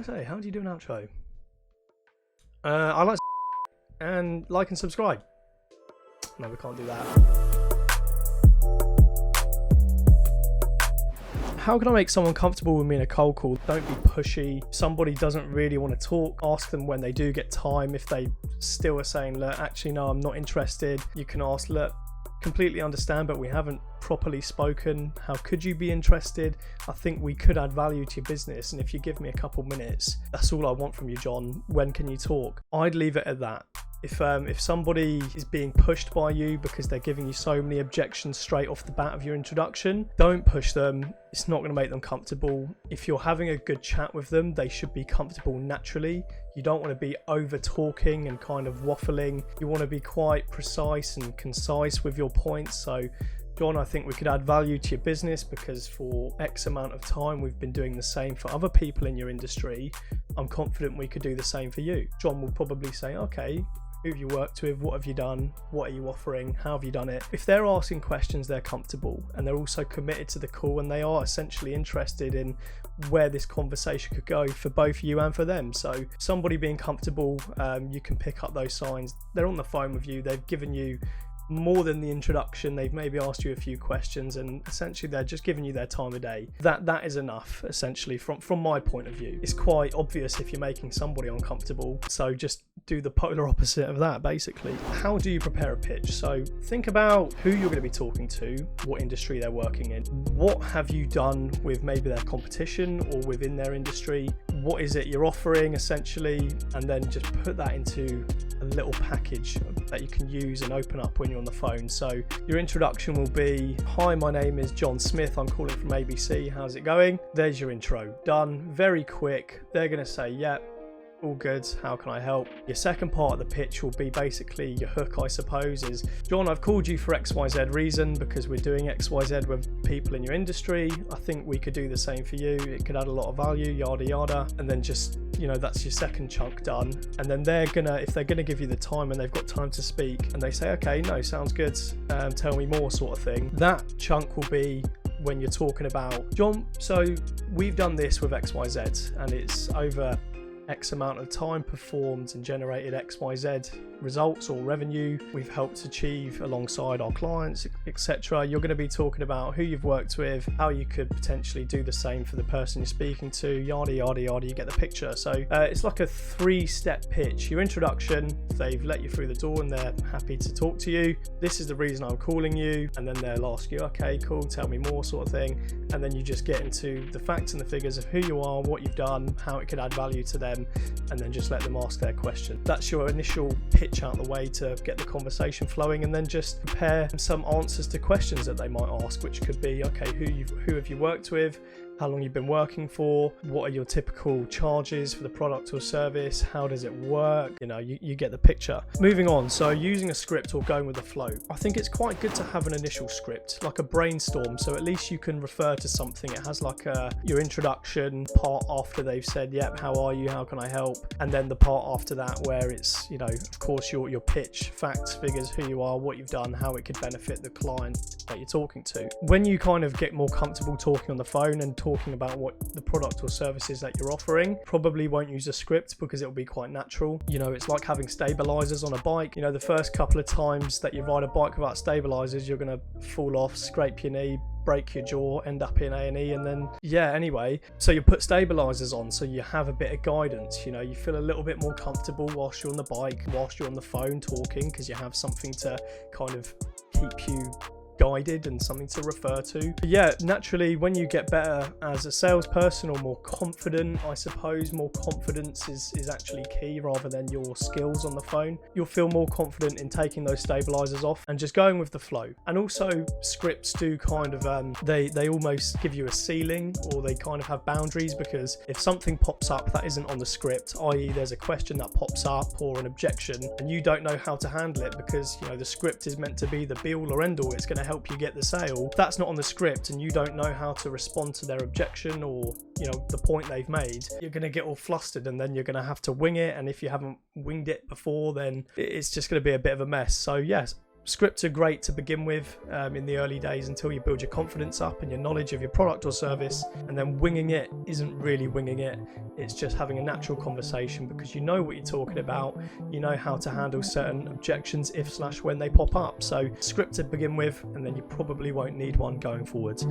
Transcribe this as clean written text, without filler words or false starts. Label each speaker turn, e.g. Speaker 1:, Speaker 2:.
Speaker 1: should I say? How do you do an outro? I like and like and subscribe. No, we can't do that. How can I make someone comfortable with me in a cold call? Don't be pushy. Somebody doesn't really want to talk. Ask them when they do get time. If they still are saying, look, actually, no, I'm not interested. You can ask, look, completely understand, but we haven't properly spoken. How could you be interested? I think we could add value to your business. And if you give me a couple minutes, that's all I want from you, John. When can you talk? I'd leave it at that. If somebody is being pushed by you because they're giving you so many objections straight off the bat of your introduction, don't push them. It's not going to make them comfortable. If you're having a good chat with them, they should be comfortable naturally. You don't want to be over talking and kind of waffling. You want to be quite precise and concise with your points. So John, I think we could add value to your business because for X amount of time we've been doing the same for other people in your industry. I'm confident we could do the same for you. John will probably say, okay, who have you worked with? What have you done? What are you offering? How have you done it? If they're asking questions, they're comfortable and they're also committed to the call and they are essentially interested in where this conversation could go for both you and for them. So somebody being comfortable, you can pick up those signs. They're on the phone with you. They've given you more than the introduction. They've maybe asked you a few questions and essentially they're just giving you their time of day. That is enough, essentially, from my point of view. It's quite obvious if you're making somebody uncomfortable, so just do the polar opposite of that, basically. How do you prepare a pitch? So think about who you're going to be talking to, what industry they're working in, what have you done with maybe their competition or within their industry, what is it you're offering essentially, and then just put that into a little package that you can use and open up when you're on the phone. So your introduction will be, hi, my name is John Smith, I'm calling from ABC, how's it going? There's your intro, done, very quick. They're going to say, yeah, all good, how can I help? Your second part of the pitch will be basically your hook, I suppose, is, John, I've called you for XYZ reason because we're doing XYZ with people in your industry. I think we could do the same for you. It could add a lot of value, yada yada. And then just, you know, that's your second chunk done. And then if they're gonna give you the time and they've got time to speak and they say, okay, no, sounds good, tell me more, sort of thing. That chunk will be when you're talking about, John, so we've done this with XYZ and it's over X amount of time performed and generated XYZ results or revenue we've helped achieve alongside our clients, etc. You're going to be talking about who you've worked with, how you could potentially do the same for the person you're speaking to, yada yada yada. You get the picture. So it's like a 3-step pitch. Your introduction, they've let you through the door and they're happy to talk to you. This is the reason I'm calling you, and then they'll ask you, okay, cool, tell me more, sort of thing. And then you just get into the facts and the figures of who you are, what you've done, how it could add value to them, and then just let them ask their question. That's your initial pitch out the way to get the conversation flowing, and then just prepare some answers to questions that they might ask, which could be, okay, who have you worked with? How long you've been working for? What are your typical charges for the product or service? How does it work? You know, you get the picture. Moving on, so using a script or going with the flow. I think it's quite good to have an initial script, like a brainstorm, so at least you can refer to something. It has like your introduction part after they've said, yep, how are you? How can I help? And then the part after that where it's, you know, of course, your pitch, facts, figures, who you are, what you've done, how it could benefit the client that you're talking to. When you kind of get more comfortable talking on the phone and talking about what the product or services that you're offering, probably won't use a script because it'll be quite natural. You know, it's like having stabilizers on a bike. You know, the first couple of times that you ride a bike without stabilizers, you're going to fall off, scrape your knee, break your jaw, end up in A&E, and then anyway, so you put stabilizers on so you have a bit of guidance. You know, you feel a little bit more comfortable whilst you're on the bike, whilst you're on the phone talking, because you have something to kind of keep you guided and something to refer to. But yeah, naturally, when you get better as a salesperson or more confident, I suppose more confidence is actually key rather than your skills on the phone. You'll feel more confident in taking those stabilizers off and just going with the flow. And also scripts do kind of they almost give you a ceiling, or they kind of have boundaries, because if something pops up that isn't on the script, i.e. there's a question that pops up or an objection and you don't know how to handle it, because you know the script is meant to be the be all or end all, it's going to help you get the sale. If that's not on the script and you don't know how to respond to their objection or, you know, the point they've made, you're going to get all flustered and then you're going to have to wing it. And if you haven't winged it before, then it's just going to be a bit of a mess. So yes, scripts are great to begin with in the early days until you build your confidence up and your knowledge of your product or service, and then winging it isn't really winging it. It's just having a natural conversation because you know what you're talking about, you know how to handle certain objections if/when they pop up. So script to begin with, and then you probably won't need one going forwards.